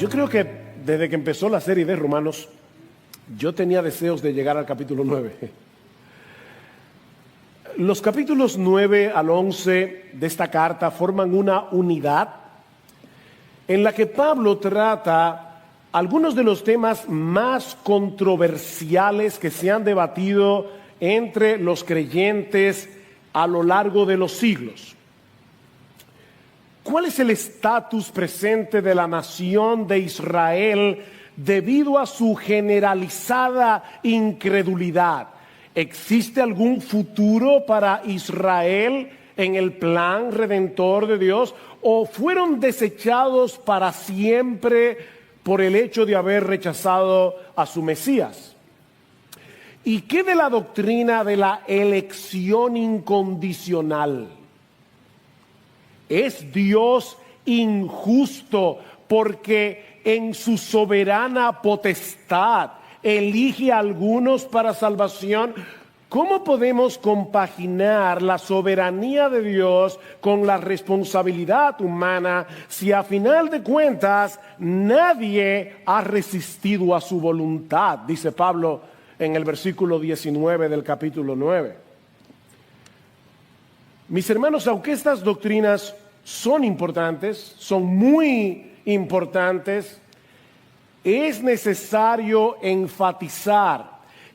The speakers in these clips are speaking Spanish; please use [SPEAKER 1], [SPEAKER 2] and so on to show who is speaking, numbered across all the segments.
[SPEAKER 1] Yo creo que desde que empezó la serie de Romanos, yo tenía deseos de llegar al capítulo 9. Los capítulos 9 al 11 de esta carta forman una unidad en la que Pablo trata algunos de los temas más controversiales que se han debatido entre los creyentes a lo largo de los siglos. ¿Cuál es el estatus presente de la nación de Israel debido a su generalizada incredulidad? ¿Existe algún futuro para Israel en el plan redentor de Dios? ¿O fueron desechados para siempre por el hecho de haber rechazado a su Mesías? ¿Y qué de la doctrina de la elección incondicional? ¿Es Dios injusto porque en su soberana potestad elige a algunos para salvación? ¿Cómo podemos compaginar la soberanía de Dios con la responsabilidad humana si a final de cuentas nadie ha resistido a su voluntad? Dice Pablo en el versículo 19 del capítulo 9. Mis hermanos, aunque estas doctrinas son importantes, son muy importantes, es necesario enfatizar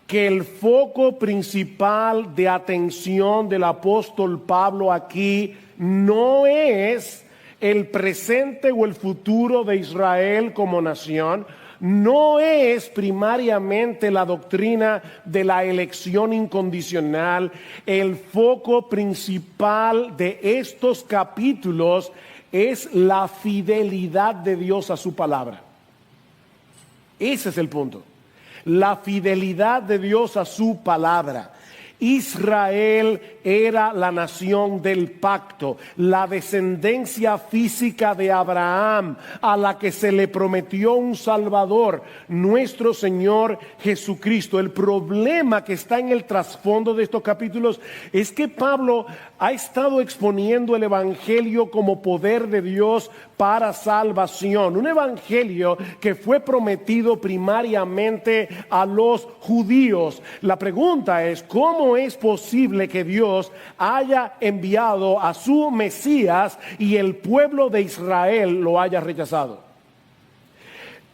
[SPEAKER 1] que el foco principal de atención del apóstol Pablo aquí no es el presente o el futuro de Israel como nación, no es primariamente la doctrina de la elección incondicional. El foco principal de estos capítulos es la fidelidad de Dios a su palabra. Ese es el punto. La fidelidad de Dios a su palabra. Israel era la nación del pacto, la descendencia física de Abraham, a la que se le prometió un Salvador, nuestro Señor Jesucristo. El problema que está en el trasfondo de estos capítulos es que Pablo ha estado exponiendo el evangelio como poder de Dios para salvación, un evangelio que fue prometido primariamente a los judíos. La pregunta es, ¿cómo es posible que Dios haya enviado a su Mesías y el pueblo de Israel lo haya rechazado?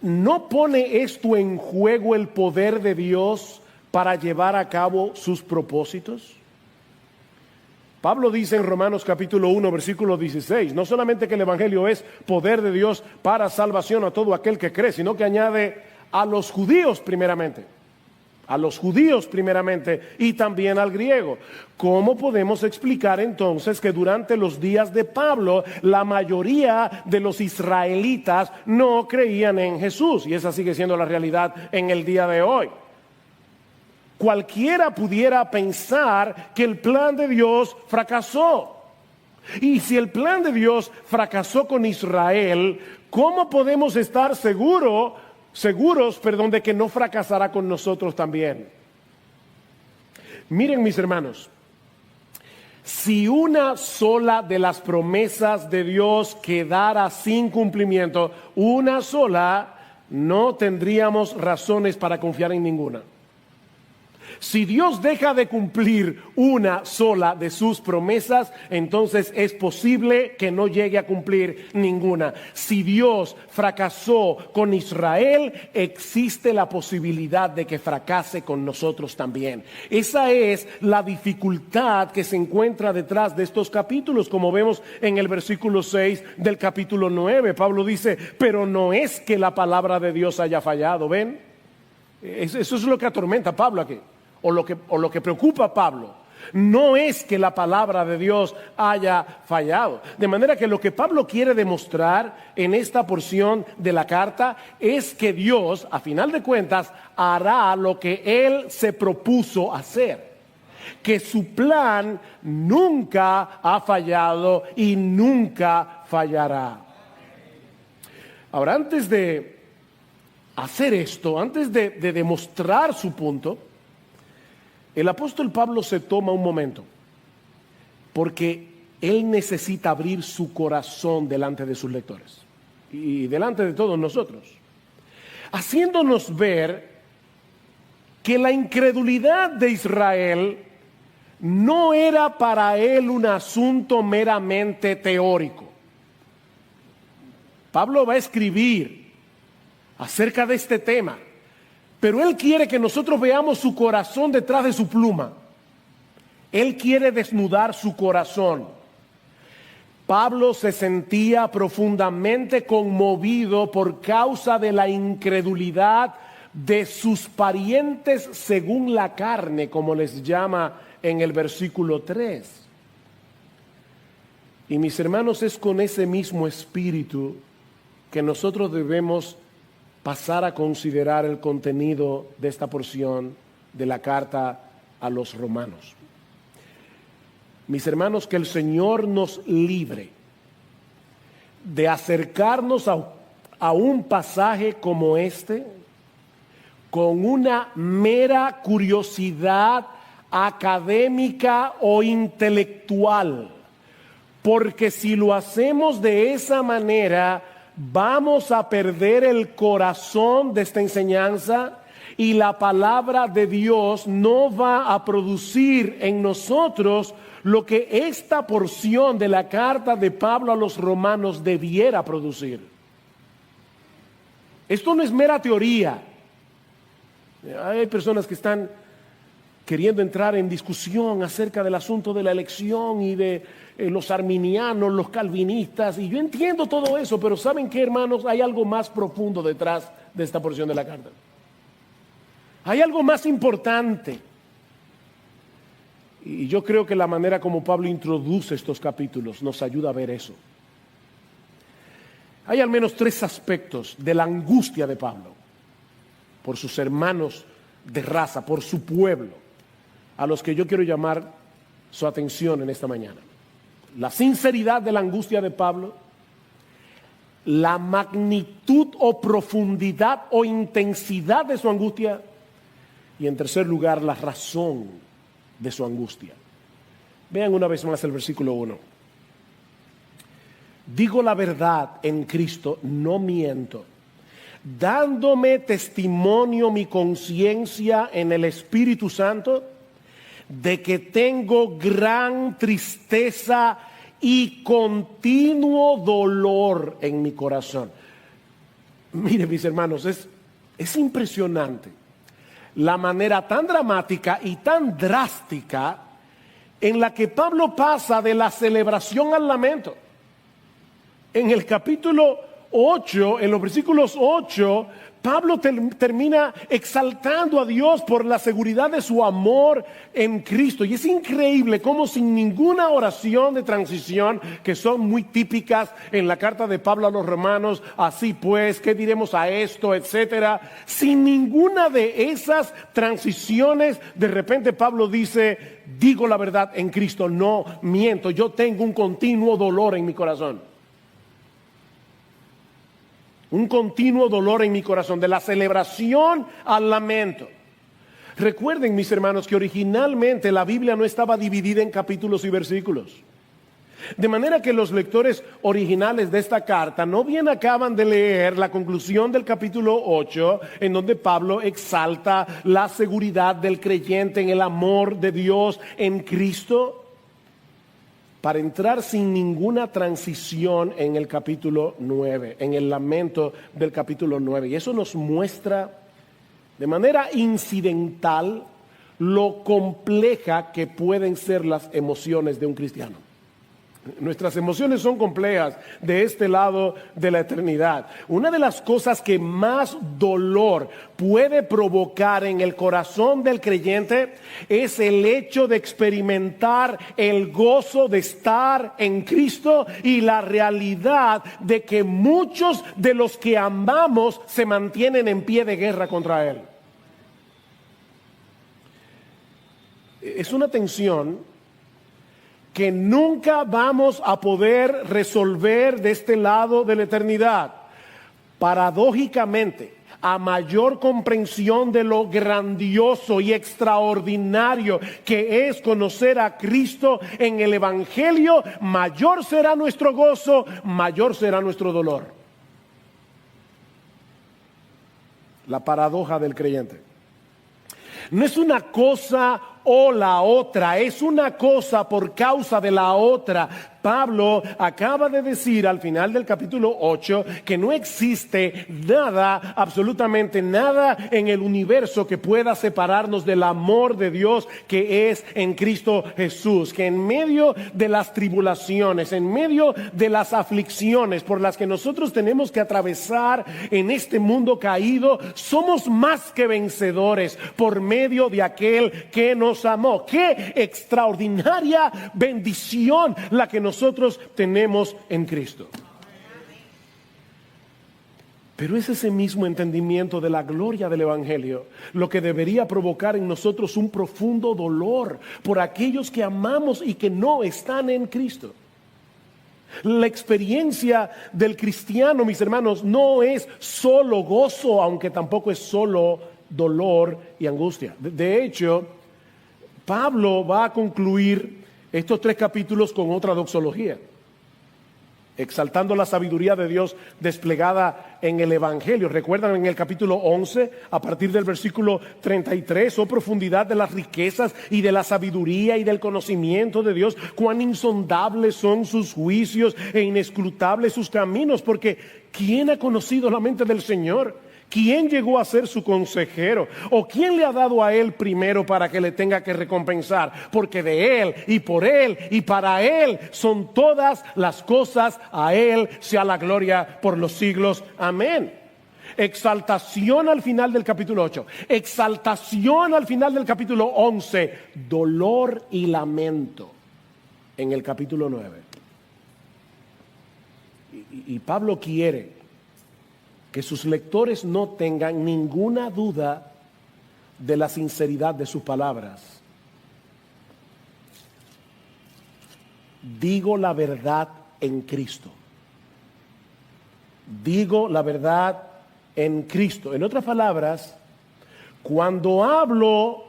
[SPEAKER 1] ¿No pone esto en juego el poder de Dios para llevar a cabo sus propósitos? Pablo dice en Romanos capítulo 1, versículo 16, no solamente que el evangelio es poder de Dios para salvación a todo aquel que cree, sino que añade a los judíos primeramente. A los judíos primeramente y también al griego. ¿Cómo podemos explicar entonces que durante los días de Pablo la mayoría de los israelitas no creían en Jesús? Y esa sigue siendo la realidad en el día de hoy. Cualquiera pudiera pensar que el plan de Dios fracasó. Y si el plan de Dios fracasó con Israel, ¿cómo podemos estar seguros de que no fracasará con nosotros también? Miren, mis hermanos, si una sola de las promesas de Dios quedara sin cumplimiento, una sola, no tendríamos razones para confiar en ninguna. Si Dios deja de cumplir una sola de sus promesas, entonces es posible que no llegue a cumplir ninguna. Si Dios fracasó con Israel, existe la posibilidad de que fracase con nosotros también. Esa es la dificultad que se encuentra detrás de estos capítulos, como vemos en el versículo 6 del capítulo 9. Pablo dice, pero no es que la palabra de Dios haya fallado, ¿ven? Eso es lo que atormenta a Pablo aquí. O lo que preocupa a Pablo, no es que la palabra de Dios haya fallado. De manera que lo que Pablo quiere demostrar en esta porción de la carta es que Dios, a final de cuentas, hará lo que Él se propuso hacer. Que su plan nunca ha fallado y nunca fallará. Ahora, antes de hacer esto, antes de demostrar su punto, el apóstol Pablo se toma un momento porque él necesita abrir su corazón delante de sus lectores. y delante de todos nosotros, haciéndonos ver que la incredulidad de Israel no era para él un asunto meramente teórico. Pablo va a escribir acerca de este tema, pero él quiere que nosotros veamos su corazón detrás de su pluma. Él quiere desnudar su corazón. Pablo se sentía profundamente conmovido por causa de la incredulidad de sus parientes según la carne, como les llama en el versículo 3. Y mis hermanos, es con ese mismo espíritu que nosotros debemos pasar a considerar el contenido de esta porción de la carta a los romanos. Mis hermanos, que el Señor nos libre de acercarnos a un pasaje como este con una mera curiosidad académica o intelectual, porque si lo hacemos de esa manera, vamos a perder el corazón de esta enseñanza y la palabra de Dios no va a producir en nosotros lo que esta porción de la carta de Pablo a los romanos debiera producir. Esto no es mera teoría. Hay personas que están queriendo entrar en discusión acerca del asunto de la elección y de los arminianos, los calvinistas, y yo entiendo todo eso, pero ¿saben qué, hermanos? Hay algo más profundo detrás de esta porción de la carta. Hay algo más importante. Y yo creo que la manera como Pablo introduce estos capítulos nos ayuda a ver eso. Hay al menos 3 aspectos de la angustia de Pablo por sus hermanos de raza, por su pueblo, a los que yo quiero llamar su atención en esta mañana. La sinceridad de la angustia de Pablo, la magnitud o profundidad o intensidad de su angustia, y en tercer lugar, la razón de su angustia. Vean una vez más el versículo 1. Digo la verdad en Cristo, no miento, dándome testimonio mi conciencia en el Espíritu Santo de que tengo gran tristeza y continuo dolor en mi corazón. Miren, mis hermanos, es impresionante la manera tan dramática y tan drástica en la que Pablo pasa de la celebración al lamento. En el capítulo 8, en los versículos 8, Pablo termina exaltando a Dios por la seguridad de su amor en Cristo. Y es increíble cómo sin ninguna oración de transición, que son muy típicas en la carta de Pablo a los romanos, así pues, ¿qué diremos a esto?, etcétera. Sin ninguna de esas transiciones, de repente Pablo dice, digo la verdad en Cristo, no miento, yo tengo un continuo dolor en mi corazón. Un continuo dolor en mi corazón, de la celebración al lamento. Recuerden, mis hermanos, que originalmente la Biblia no estaba dividida en capítulos y versículos. De manera que los lectores originales de esta carta no bien acaban de leer la conclusión del capítulo 8, en donde Pablo exalta la seguridad del creyente en el amor de Dios en Cristo, para entrar sin ninguna transición en el capítulo 9, en el lamento del capítulo 9. Y eso nos muestra de manera incidental lo compleja que pueden ser las emociones de un cristiano. Nuestras emociones son complejas de este lado de la eternidad. Una de las cosas que más dolor puede provocar en el corazón del creyente es el hecho de experimentar el gozo de estar en Cristo y la realidad de que muchos de los que amamos se mantienen en pie de guerra contra Él. Es una tensión que nunca vamos a poder resolver de este lado de la eternidad. Paradójicamente, a mayor comprensión de lo grandioso y extraordinario que es conocer a Cristo en el Evangelio, mayor será nuestro gozo, mayor será nuestro dolor. la paradoja del creyente. No es una cosa o la otra, es una cosa por causa de la otra. Pablo acaba de decir al final del capítulo 8 que no existe nada, absolutamente nada en el universo que pueda separarnos del amor de Dios que es en Cristo Jesús. Que en medio de las tribulaciones, en medio de las aflicciones por las que nosotros tenemos que atravesar en este mundo caído, somos más que vencedores por medio de aquel que nos amó. ¡Qué extraordinaria bendición la que nosotros tenemos en Cristo! Pero es ese mismo entendimiento de la gloria del Evangelio lo que debería provocar en nosotros un profundo dolor por aquellos que amamos y que no están en Cristo. La experiencia del cristiano, mis hermanos, no es solo gozo, aunque tampoco es solo dolor y angustia. De hecho, Pablo va a concluir estos 3 capítulos con otra doxología, exaltando la sabiduría de Dios desplegada en el Evangelio. Recuerdan en el capítulo 11, a partir del versículo 33, oh profundidad de las riquezas y de la sabiduría y del conocimiento de Dios, cuán insondables son sus juicios e inescrutables sus caminos, porque ¿quién ha conocido la mente del Señor? ¿Quién llegó a ser su consejero? ¿O quién le ha dado a él primero para que le tenga que recompensar? Porque de él y por él y para él son todas las cosas. A él sea la gloria por los siglos. Amén. Exaltación al final del capítulo 8. Exaltación al final del capítulo 11. Dolor y lamento en el capítulo 9. Y Pablo quiere que sus lectores no tengan ninguna duda de la sinceridad de sus palabras. Digo la verdad en Cristo. Digo la verdad en Cristo. En otras palabras, cuando hablo,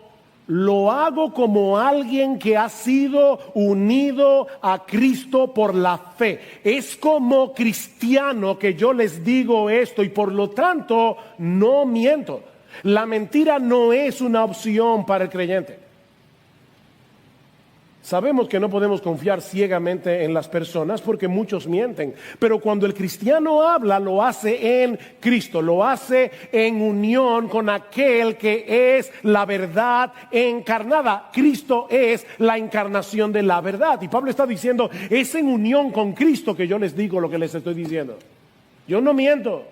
[SPEAKER 1] lo hago como alguien que ha sido unido a Cristo por la fe. Es como cristiano que yo les digo esto y por lo tanto no miento. La mentira no es una opción para el creyente. Sabemos que no podemos confiar ciegamente en las personas porque muchos mienten, pero cuando el cristiano habla lo hace en Cristo, lo hace en unión con aquel que es la verdad encarnada. Cristo es la encarnación de la verdad y Pablo está diciendo, es en unión con Cristo que yo les digo lo que les estoy diciendo. Yo no miento.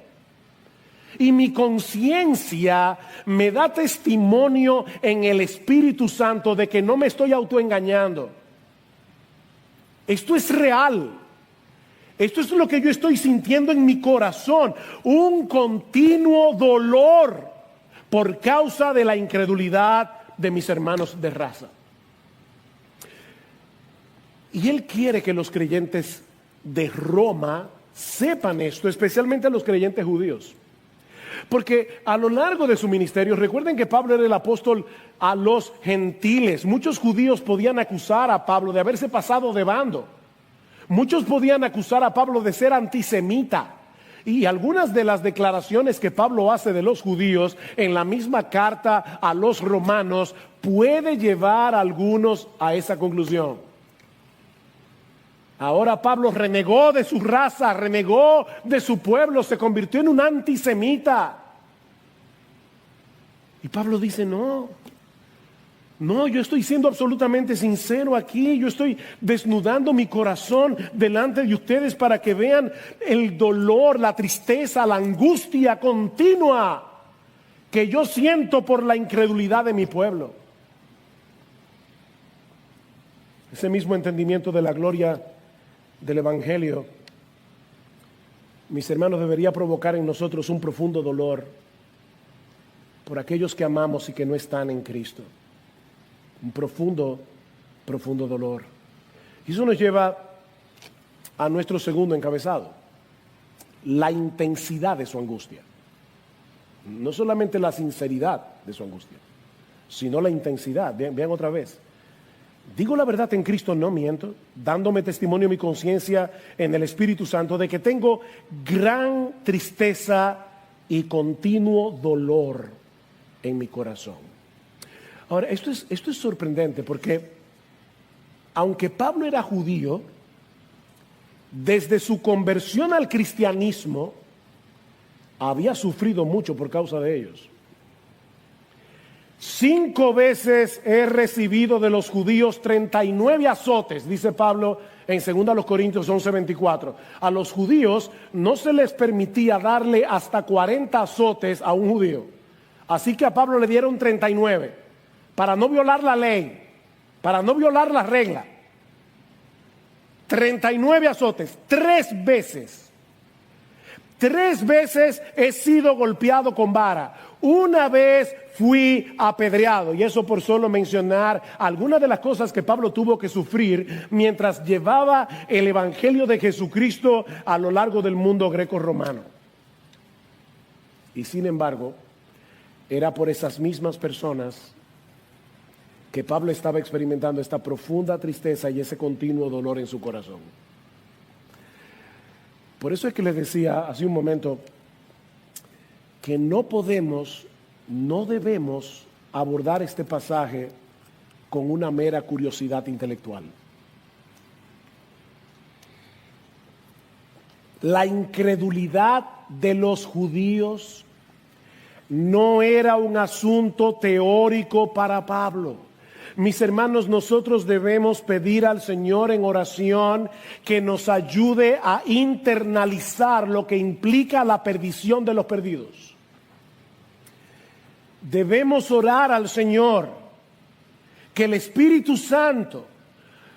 [SPEAKER 1] Y mi conciencia me da testimonio en el Espíritu Santo de que no me estoy autoengañando. Esto es real. Esto es lo que yo estoy sintiendo en mi corazón. Un continuo dolor por causa de la incredulidad de mis hermanos de raza. Y él quiere que los creyentes de Roma sepan esto, especialmente los creyentes judíos. Porque a lo largo de su ministerio, recuerden que Pablo era el apóstol a los gentiles. Muchos judíos podían acusar a Pablo de haberse pasado de bando. Muchos podían acusar a Pablo de ser antisemita. Y algunas de las declaraciones que Pablo hace de los judíos en la misma carta a los romanos puede llevar a algunos a esa conclusión. Ahora Pablo renegó de su raza, renegó de su pueblo, se convirtió en un antisemita. Y Pablo dice, no, yo estoy siendo absolutamente sincero aquí, yo estoy desnudando mi corazón delante de ustedes para que vean el dolor, la tristeza, la angustia continua que yo siento por la incredulidad de mi pueblo. Ese mismo entendimiento de la gloria del Evangelio, mis hermanos, debería provocar en nosotros un profundo dolor por aquellos que amamos y que no están en Cristo. Un profundo, profundo dolor. Y eso nos lleva a nuestro segundo encabezado, la intensidad de su angustia. No solamente la sinceridad de su angustia, sino la intensidad. Vean otra vez. Digo la verdad en Cristo, no miento, dándome testimonio mi conciencia en el Espíritu Santo de que tengo gran tristeza y continuo dolor en mi corazón. Ahora, esto es sorprendente porque aunque Pablo era judío, desde su conversión al cristianismo había sufrido mucho por causa de ellos. 5 veces he recibido de los judíos 39 azotes, dice Pablo en 2 Corintios 11:24. A los judíos no se les permitía darle hasta 40 azotes a un judío. Así que a Pablo le dieron 39, para no violar la ley, para no violar la regla. 39 azotes, 3 veces. 3 veces he sido golpeado con vara. Una vez fui apedreado, y eso por solo mencionar algunas de las cosas que Pablo tuvo que sufrir mientras llevaba el evangelio de Jesucristo a lo largo del mundo greco-romano. Y sin embargo, era por esas mismas personas que Pablo estaba experimentando esta profunda tristeza y ese continuo dolor en su corazón. Por eso es que les decía hace un momento que no debemos abordar este pasaje con una mera curiosidad intelectual. La incredulidad de los judíos no era un asunto teórico para Pablo. Mis hermanos, nosotros debemos pedir al Señor en oración que nos ayude a internalizar lo que implica la perdición de los perdidos. Debemos orar al Señor que el Espíritu Santo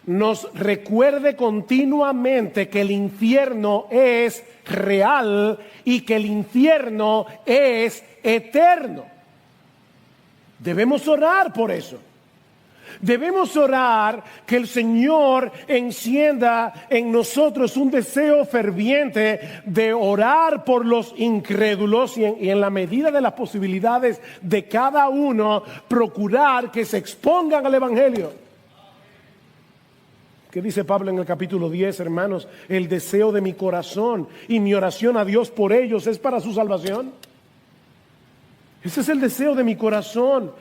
[SPEAKER 1] nos recuerde continuamente que el infierno es real y que el infierno es eterno. Debemos orar por eso. Debemos orar que el Señor encienda en nosotros un deseo ferviente de orar por los incrédulos y en la medida de las posibilidades de cada uno, procurar que se expongan al Evangelio. ¿Qué dice Pablo en el capítulo 10, hermanos? El deseo de mi corazón y mi oración a Dios por ellos es para su salvación. Ese es el deseo de mi corazón.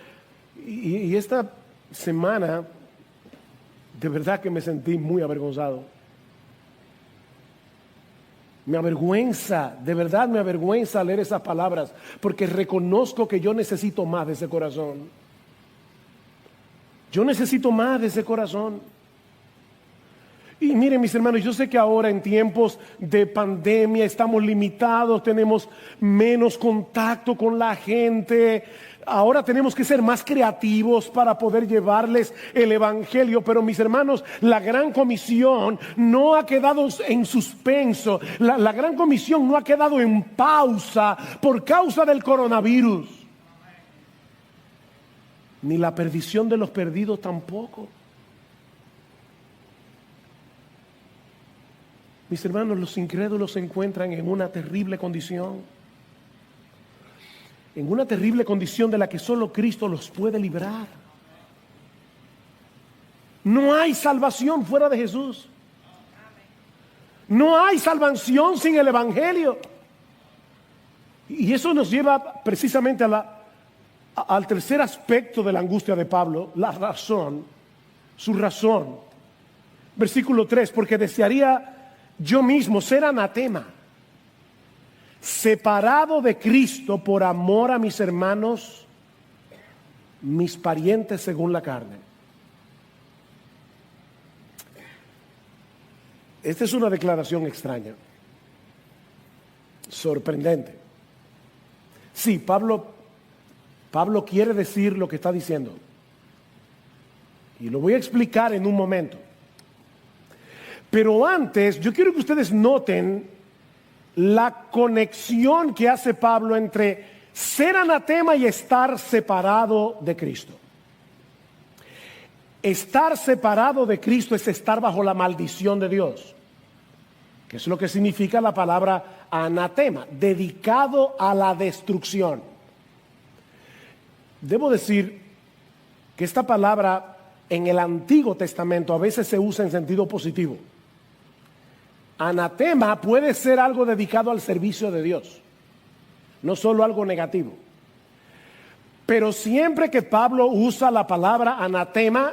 [SPEAKER 1] Y esta semana, de verdad que me sentí muy avergonzado. Me avergüenza, de verdad me avergüenza leer esas palabras, porque reconozco que yo necesito más de ese corazón. Yo necesito más de ese corazón. Y miren, mis hermanos, yo sé que ahora en tiempos de pandemia estamos limitados, tenemos menos contacto con la gente. Ahora tenemos que ser más creativos para poder llevarles el evangelio. Pero mis hermanos, la gran comisión no ha quedado en suspenso. La gran comisión no ha quedado en pausa por causa del coronavirus. Ni la perdición de los perdidos tampoco. Mis hermanos, los incrédulos se encuentran en una terrible condición. En una terrible condición de la que solo Cristo los puede librar. No hay salvación fuera de Jesús. No hay salvación sin el Evangelio. Y eso nos lleva precisamente al tercer aspecto de la angustia de Pablo, la razón, su razón. Versículo 3, porque desearía yo mismo ser anatema, separado de Cristo por amor a mis hermanos, mis parientes según la carne. Esta es una declaración extraña, sorprendente. Sí, Pablo quiere decir lo que está diciendo, y lo voy a explicar en un momento. Pero antes, yo quiero que ustedes noten la conexión que hace Pablo entre ser anatema y estar separado de Cristo. Estar separado de Cristo es estar bajo la maldición de Dios, que es lo que significa la palabra anatema, dedicado a la destrucción. Debo decir que esta palabra en el Antiguo Testamento a veces se usa en sentido positivo. Anatema puede ser algo dedicado al servicio de Dios. no solo algo negativo. Pero siempre que Pablo usa la palabra anatema,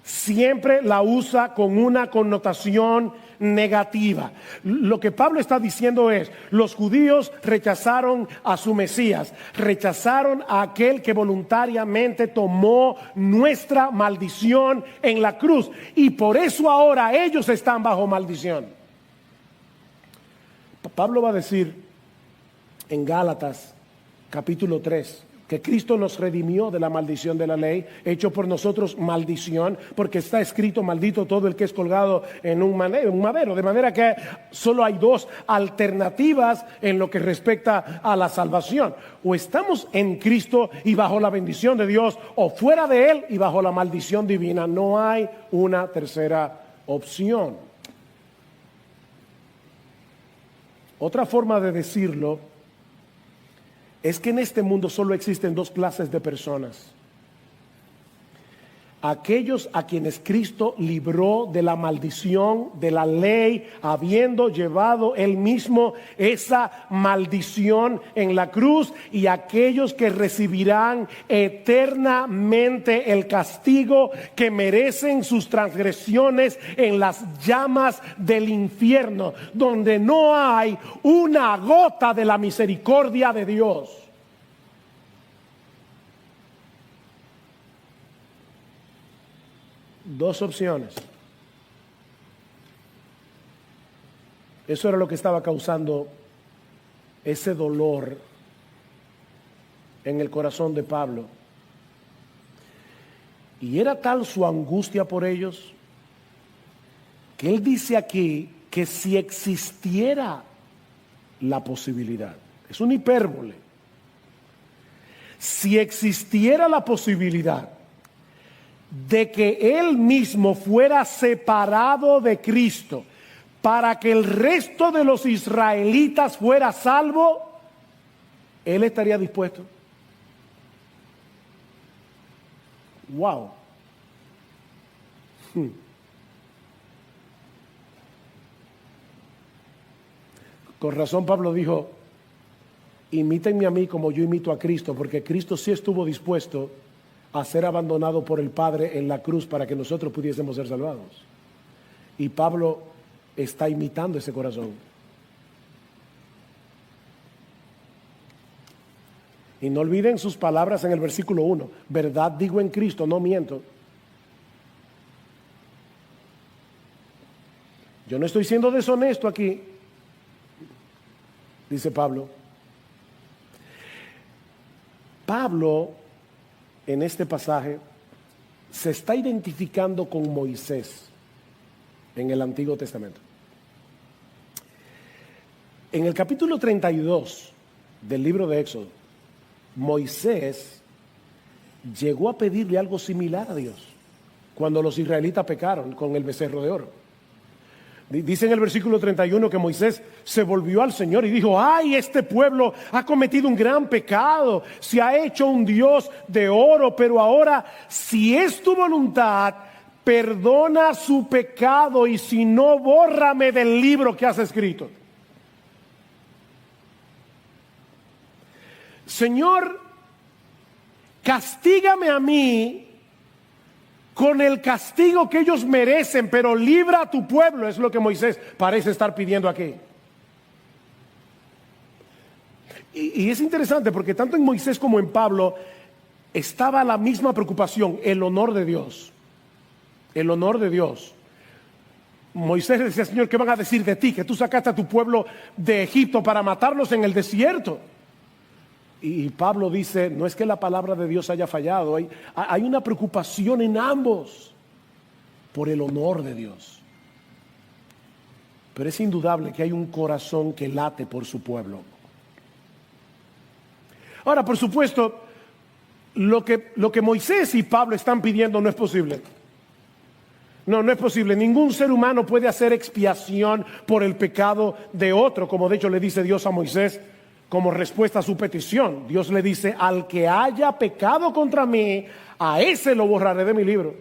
[SPEAKER 1] siempre la usa con una connotación negativa. Lo que Pablo está diciendo es: los judíos rechazaron a su Mesías, rechazaron a aquel que voluntariamente tomó nuestra maldición en la cruz, y por eso ahora ellos están bajo maldición. Pablo va a decir en Gálatas capítulo 3 que Cristo nos redimió de la maldición de la ley, hecho por nosotros maldición, porque está escrito: maldito todo el que es colgado en un madero. De manera que solo hay dos alternativas en lo que respecta a la salvación: o estamos en Cristo y bajo la bendición de Dios, o fuera de Él y bajo la maldición divina. No hay una tercera opción. Otra forma de decirlo es que en este mundo solo existen dos clases de personas: aquellos a quienes Cristo libró de la maldición de la ley, habiendo llevado Él mismo esa maldición en la cruz, y aquellos que recibirán eternamente el castigo que merecen sus transgresiones en las llamas del infierno, donde no hay una gota de la misericordia de Dios. Dos opciones. Eso era lo que estaba causando ese dolor en el corazón de Pablo. Y era tal su angustia por ellos que él dice aquí que si existiera la posibilidad, es una hipérbole, si existiera la posibilidad de que él mismo fuera separado de Cristo para que el resto de los israelitas fuera salvo, él estaría dispuesto. Wow. Con razón Pablo dijo: imítenme a mí como yo imito a Cristo, porque Cristo sí estuvo dispuesto a ser abandonado por el Padre en la cruz para que nosotros pudiésemos ser salvados. Y Pablo está imitando ese corazón. Y no olviden sus palabras en el versículo 1: verdad digo en Cristo, no miento. Yo no estoy siendo deshonesto aquí, dice Pablo. Pablo, en este pasaje, se está identificando con Moisés en el Antiguo Testamento. En el capítulo 32 del libro de Éxodo, Moisés llegó a pedirle algo similar a Dios cuando los israelitas pecaron con el becerro de oro. Dice en el versículo 31 que Moisés se volvió al Señor y dijo: ay, este pueblo ha cometido un gran pecado, se ha hecho un Dios de oro, pero ahora, si es tu voluntad, perdona su pecado, y si no, bórrame del libro que has escrito. Señor, castígame a mí con el castigo que ellos merecen, pero libra a tu pueblo. Es lo que Moisés parece estar pidiendo aquí. Y es interesante porque tanto en Moisés como en Pablo estaba la misma preocupación: el honor de Dios. El honor de Dios. Moisés decía: Señor, ¿qué van a decir de ti? Que tú sacaste a tu pueblo de Egipto para matarlos en el desierto. Y Pablo dice: no es que la palabra de Dios haya fallado, hay una preocupación en ambos por el honor de Dios. Pero es indudable que hay un corazón que late por su pueblo. Ahora, por supuesto, lo que Moisés y Pablo están pidiendo no es posible. No es posible. Ningún ser humano puede hacer expiación por el pecado de otro, como de hecho le dice Dios a Moisés como respuesta a su petición. Dios le dice: al que haya pecado contra mí, a ese lo borraré de mi libro.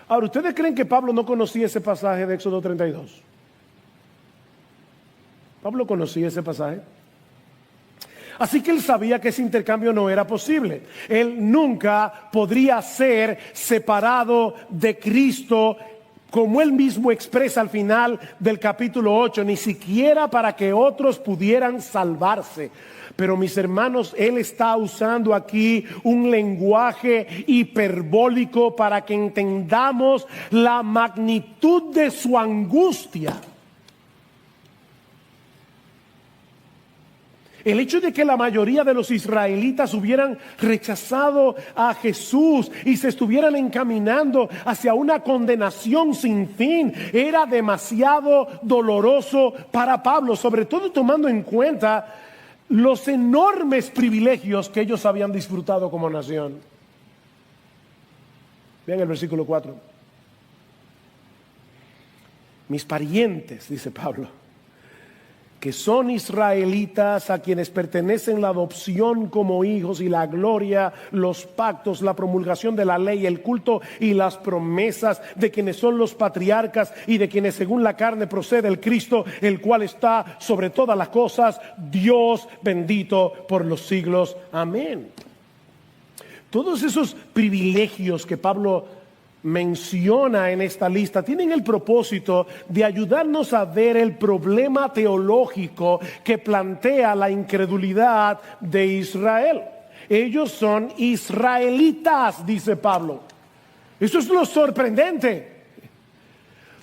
[SPEAKER 1] Ahora, ¿ustedes creen que Pablo no conocía ese pasaje de Éxodo 32? Pablo conocía ese pasaje. Así que él sabía que ese intercambio no era posible. Él nunca podría ser separado de Cristo, como él mismo expresa al final del capítulo 8, ni siquiera para que otros pudieran salvarse. Pero mis hermanos, él está usando aquí un lenguaje hiperbólico para que entendamos la magnitud de su angustia. El hecho de que la mayoría de los israelitas hubieran rechazado a Jesús y se estuvieran encaminando hacia una condenación sin fin era demasiado doloroso para Pablo, sobre todo tomando en cuenta los enormes privilegios que ellos habían disfrutado como nación. Vean el versículo 4. Mis parientes, dice Pablo, que son israelitas, a quienes pertenecen la adopción como hijos y la gloria, los pactos, la promulgación de la ley, el culto y las promesas, de quienes son los patriarcas y de quienes según la carne procede el Cristo, el cual está sobre todas las cosas, Dios bendito por los siglos. Amén. Todos esos privilegios que Pablo menciona en esta lista tienen el propósito de ayudarnos a ver el problema teológico que plantea la incredulidad de Israel. Ellos son israelitas, dice Pablo. Eso es lo sorprendente.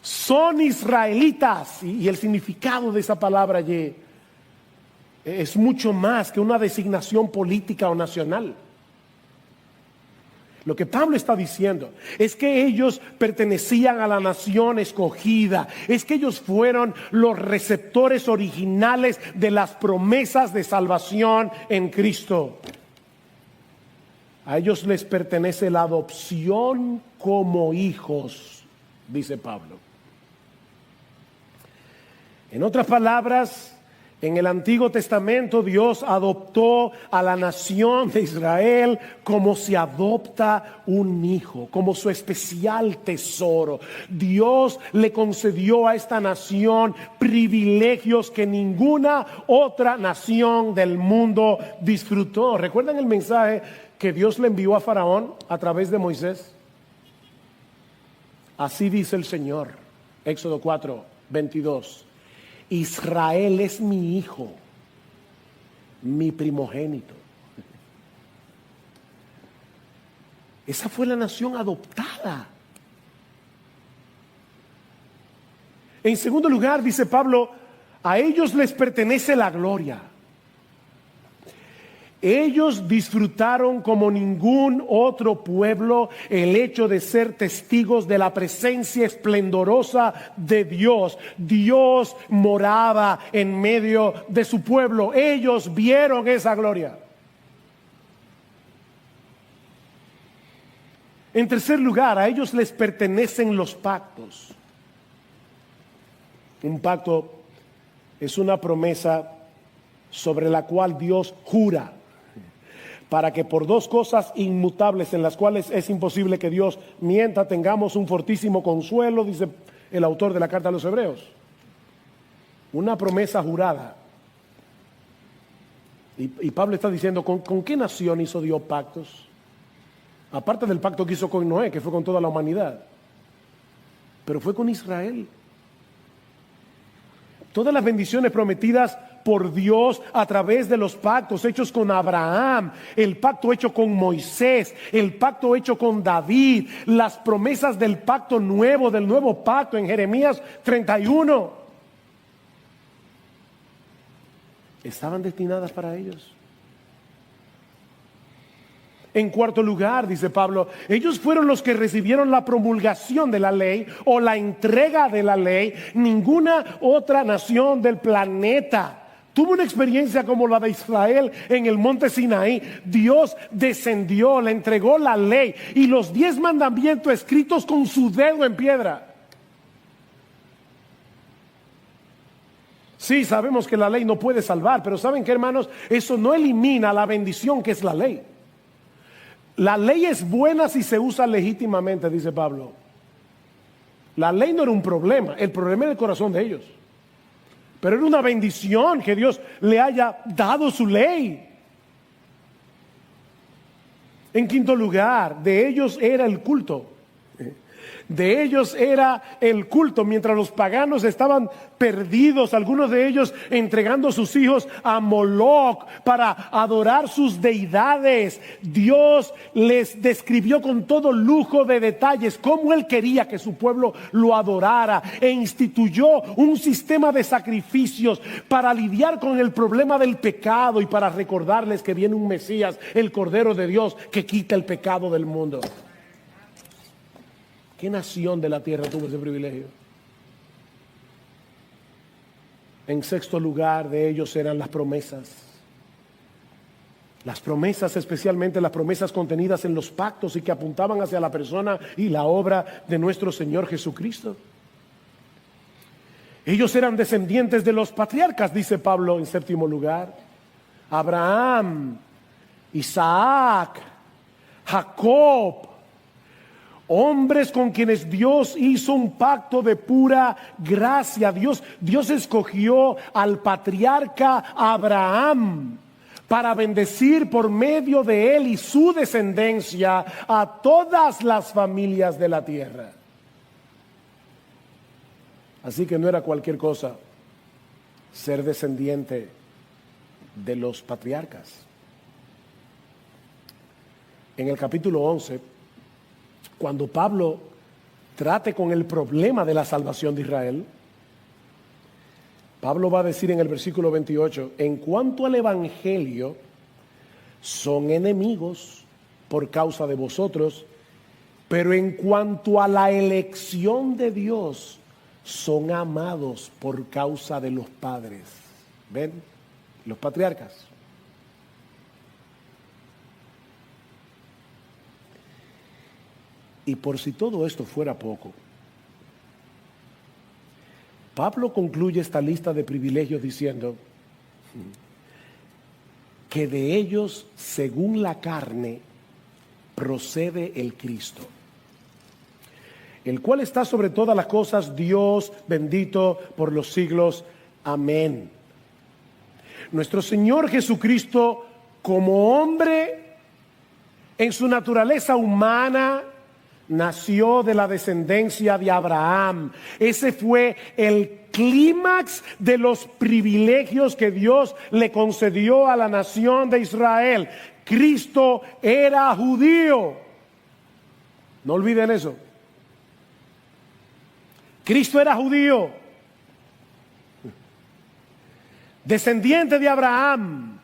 [SPEAKER 1] Son israelitas, y el significado de esa palabra allí es mucho más que una designación política o nacional. Lo que Pablo está diciendo es que ellos pertenecían a la nación escogida, es que ellos fueron los receptores originales de las promesas de salvación en Cristo. A ellos les pertenece la adopción como hijos, dice Pablo. En otras palabras, en el Antiguo Testamento Dios adoptó a la nación de Israel como se adopta un hijo, como su especial tesoro. Dios le concedió a esta nación privilegios que ninguna otra nación del mundo disfrutó. ¿Recuerdan el mensaje que Dios le envió a Faraón a través de Moisés? Así dice el Señor, Éxodo 4:22. Israel es mi hijo, mi primogénito. Esa fue la nación adoptada. En segundo lugar, dice Pablo, a ellos les pertenece la gloria. Ellos disfrutaron como ningún otro pueblo el hecho de ser testigos de la presencia esplendorosa de Dios. Dios moraba en medio de su pueblo. Ellos vieron esa gloria. En tercer lugar, a ellos les pertenecen los pactos. Un pacto es una promesa sobre la cual Dios jura, para que por dos cosas inmutables en las cuales es imposible que Dios mienta, tengamos un fortísimo consuelo, dice el autor de la carta a los Hebreos. Una promesa jurada. Y Pablo está diciendo, ¿con qué nación hizo Dios pactos? Aparte del pacto que hizo con Noé, que fue con toda la humanidad. Pero fue con Israel. Todas las bendiciones prometidas por Dios a través de los pactos hechos con Abraham, el pacto hecho con Moisés, el pacto hecho con David, las promesas del pacto nuevo, del nuevo pacto en Jeremías 31, estaban destinadas para ellos. En cuarto lugar, dice Pablo, ellos fueron los que recibieron la promulgación de la ley o la entrega de la ley. Ninguna otra nación del planeta tuvo una experiencia como la de Israel en el monte Sinaí. Dios descendió, le entregó la ley y los 10 mandamientos escritos con su dedo en piedra. Sí, sabemos que la ley no puede salvar, pero ¿saben qué, hermanos? Eso no elimina la bendición que es la ley. La ley es buena si se usa legítimamente, dice Pablo. La ley no era un problema, el problema era el corazón de ellos. Pero era una bendición que Dios le haya dado su ley. En quinto lugar, de ellos era el culto. De ellos era el culto, mientras los paganos estaban perdidos, algunos de ellos entregando sus hijos a Moloch para adorar sus deidades. Dios les describió con todo lujo de detalles cómo Él quería que su pueblo lo adorara, e instituyó un sistema de sacrificios para lidiar con el problema del pecado y para recordarles que viene un Mesías, el Cordero de Dios, que quita el pecado del mundo. ¿Qué nación de la tierra tuvo ese privilegio? En sexto lugar, de ellos eran las promesas. Las promesas, especialmente las promesas contenidas en los pactos y que apuntaban hacia la persona y la obra de nuestro Señor Jesucristo. Ellos eran descendientes de los patriarcas, dice Pablo en séptimo lugar. Abraham, Isaac, Jacob. Hombres con quienes Dios hizo un pacto de pura gracia. Dios escogió al patriarca Abraham para bendecir por medio de él y su descendencia a todas las familias de la tierra. Así que no era cualquier cosa ser descendiente de los patriarcas. En el capítulo 11, cuando Pablo trate con el problema de la salvación de Israel, Pablo va a decir en el versículo 28, en cuanto al evangelio, son enemigos por causa de vosotros, pero en cuanto a la elección de Dios, son amados por causa de los padres. ¿Ven? Los patriarcas. Y por si todo esto fuera poco, Pablo concluye esta lista de privilegios diciendo que de ellos, según la carne, procede el Cristo, el cual está sobre todas las cosas, Dios bendito por los siglos. Amén. Nuestro Señor Jesucristo, como hombre, en su naturaleza humana, nació de la descendencia de Abraham. Ese fue el clímax de los privilegios que Dios le concedió a la nación de Israel. Cristo era judío. No olviden eso. Cristo era judío, descendiente de Abraham.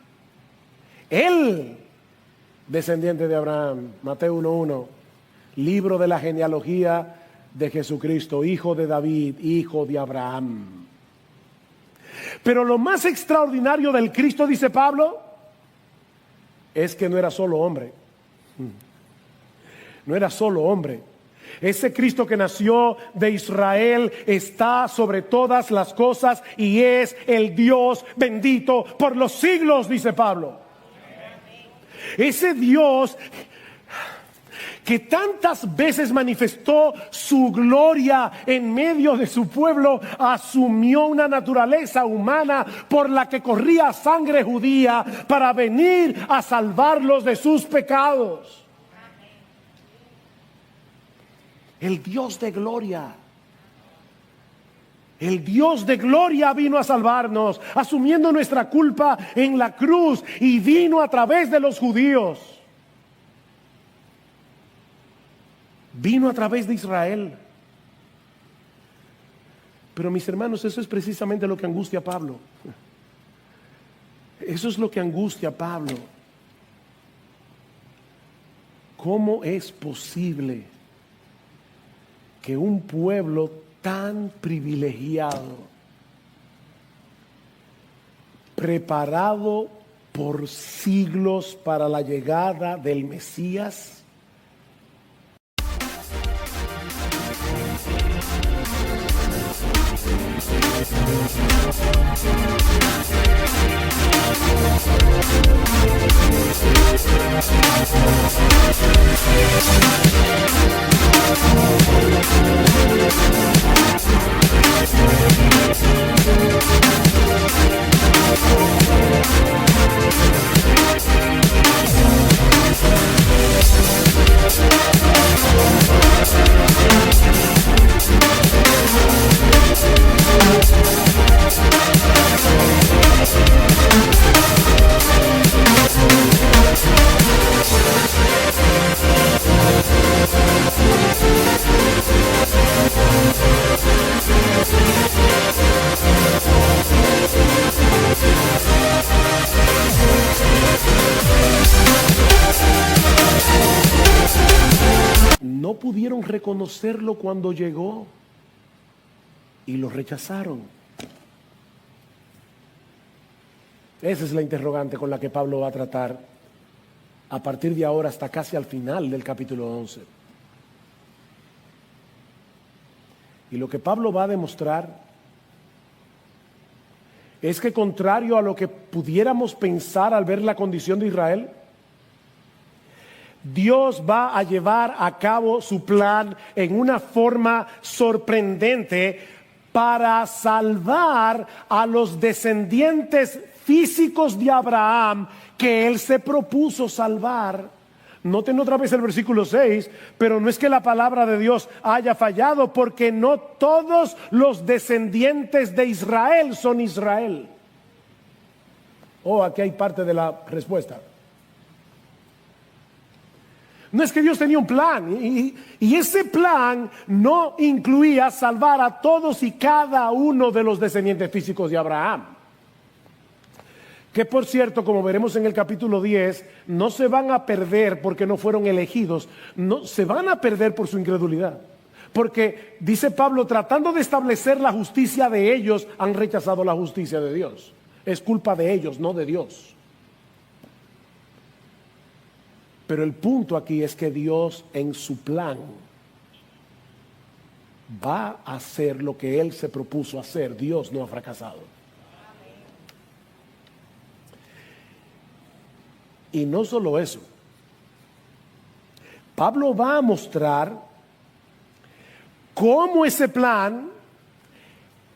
[SPEAKER 1] Él, descendiente de Abraham. Mateo 1:1. Libro de la genealogía de Jesucristo, hijo de David, hijo de Abraham. Pero lo más extraordinario del Cristo, dice Pablo, es que no era solo hombre. No era solo hombre. Ese Cristo que nació de Israel está sobre todas las cosas y es el Dios bendito por los siglos, dice Pablo. Ese Dios que tantas veces manifestó su gloria en medio de su pueblo, asumió una naturaleza humana por la que corría sangre judía para venir a salvarlos de sus pecados. El Dios de gloria. El Dios de gloria vino a salvarnos, asumiendo nuestra culpa en la cruz, y vino a través de los judíos. Vino a través de Israel. Pero mis hermanos, eso es precisamente lo que angustia a Pablo. Eso es lo que angustia a Pablo. ¿Cómo es posible que un pueblo tan privilegiado, preparado por siglos para la llegada del Mesías, no pudieron reconocerlo cuando llegó y lo rechazaron. Esa es la interrogante con la que Pablo va a tratar a partir de ahora hasta casi al final del capítulo 11. Y lo que Pablo va a demostrar es que, contrario a lo que pudiéramos pensar al ver la condición de Israel, Dios va a llevar a cabo su plan en una forma sorprendente para salvar a los descendientes físicos de Abraham que él se propuso salvar. Noten otra vez el versículo 6, pero no es que la palabra de Dios haya fallado, porque no todos los descendientes de Israel son Israel. Oh, aquí hay parte de la respuesta. No es que Dios tenía un plan y ese plan no incluía salvar a todos y cada uno de los descendientes físicos de Abraham. Que por cierto, como veremos en el capítulo 10, no se van a perder porque no fueron elegidos, no, se van a perder por su incredulidad. Porque, dice Pablo, tratando de establecer la justicia de ellos, han rechazado la justicia de Dios. Es culpa de ellos, no de Dios. Pero el punto aquí es que Dios en su plan va a hacer lo que Él se propuso hacer. Dios no ha fracasado. Y no solo eso, Pablo va a mostrar cómo ese plan,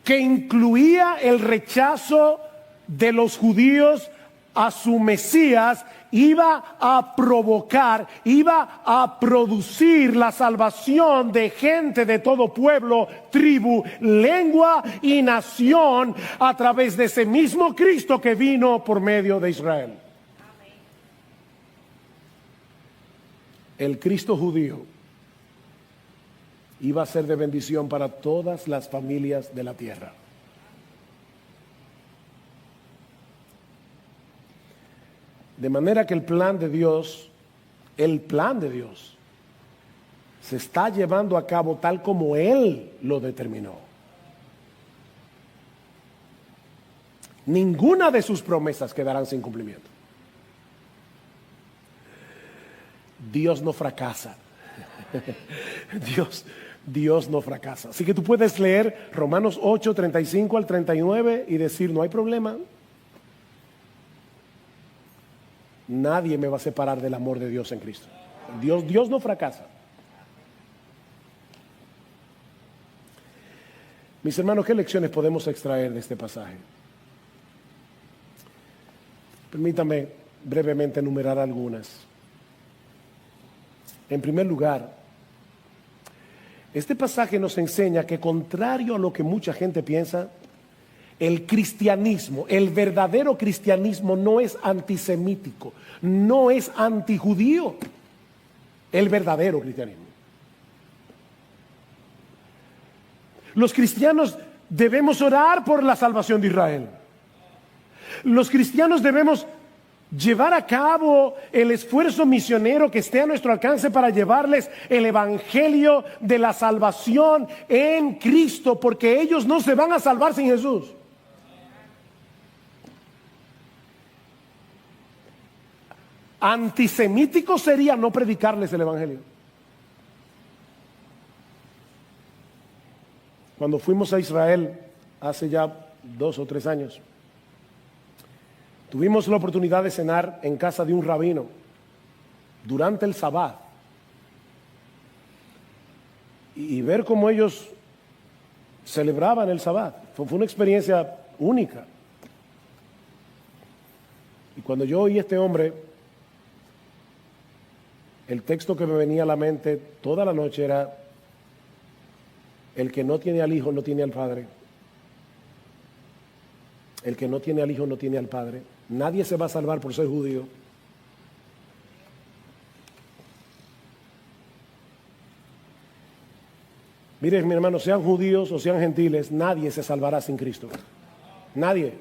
[SPEAKER 1] que incluía el rechazo de los judíos a su Mesías, iba a provocar, iba a producir la salvación de gente de todo pueblo, tribu, lengua y nación a través de ese mismo Cristo que vino por medio de Israel. El Cristo judío iba a ser de bendición para todas las familias de la tierra. De manera que el plan de Dios se está llevando a cabo tal como Él lo determinó. Ninguna de sus promesas quedarán sin cumplimiento. Dios no fracasa. Dios no fracasa. Así que tú puedes leer Romanos 8, 35 al 39 y decir, no hay problema. Nadie me va a separar del amor de Dios en Cristo. Dios no fracasa. Mis hermanos, ¿qué lecciones podemos extraer de este pasaje? Permítame brevemente enumerar algunas. En primer lugar, este pasaje nos enseña que, contrario a lo que mucha gente piensa, el cristianismo, el verdadero cristianismo, no es antisemítico, no es antijudío. El verdadero cristianismo. Los cristianos debemos orar por la salvación de Israel. Los cristianos debemos llevar a cabo el esfuerzo misionero que esté a nuestro alcance para llevarles el evangelio de la salvación en Cristo, porque ellos no se van a salvar sin Jesús. Antisemítico sería no predicarles el evangelio. Cuando fuimos a Israel hace ya 2 o 3 años, tuvimos la oportunidad de cenar en casa de un rabino durante el Sabbat y ver cómo ellos celebraban el Sabbat. Fue una experiencia única. Y cuando yo oí a este hombre, el texto que me venía a la mente toda la noche era: el que no tiene al Hijo no tiene al Padre. El que no tiene al Hijo no tiene al Padre. Nadie se va a salvar por ser judío. Miren, mi hermano, sean judíos o sean gentiles, nadie se salvará sin Cristo. Nadie.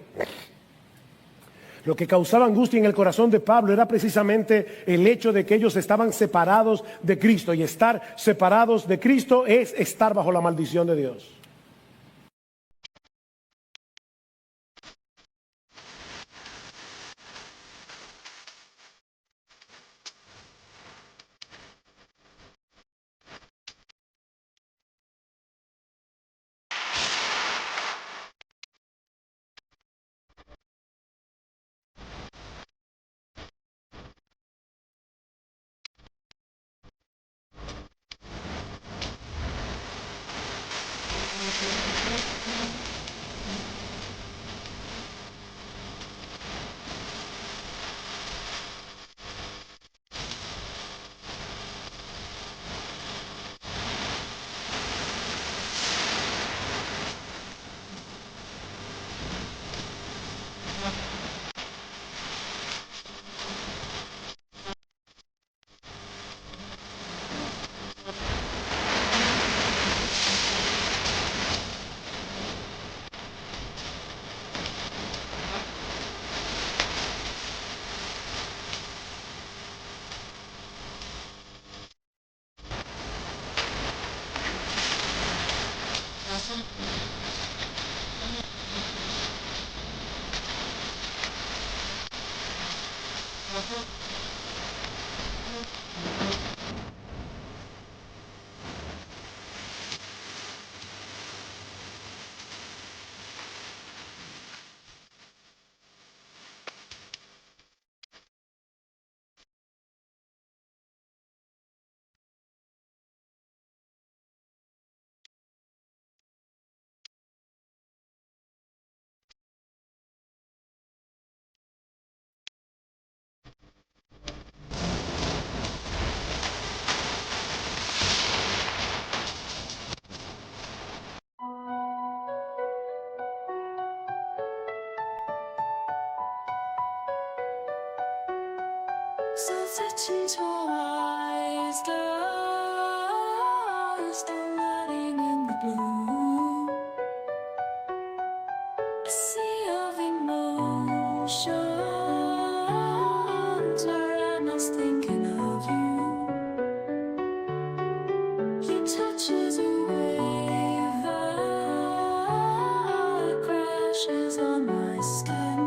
[SPEAKER 1] Lo que causaba angustia en el corazón de Pablo era precisamente el hecho de que ellos estaban separados de Cristo, y estar separados de Cristo es estar bajo la maldición de Dios.
[SPEAKER 2] Sunset into eyes, dust letting in the blue. A sea of emotions, where I'm just thinking of you. Your touch is a wave that crashes on my skin.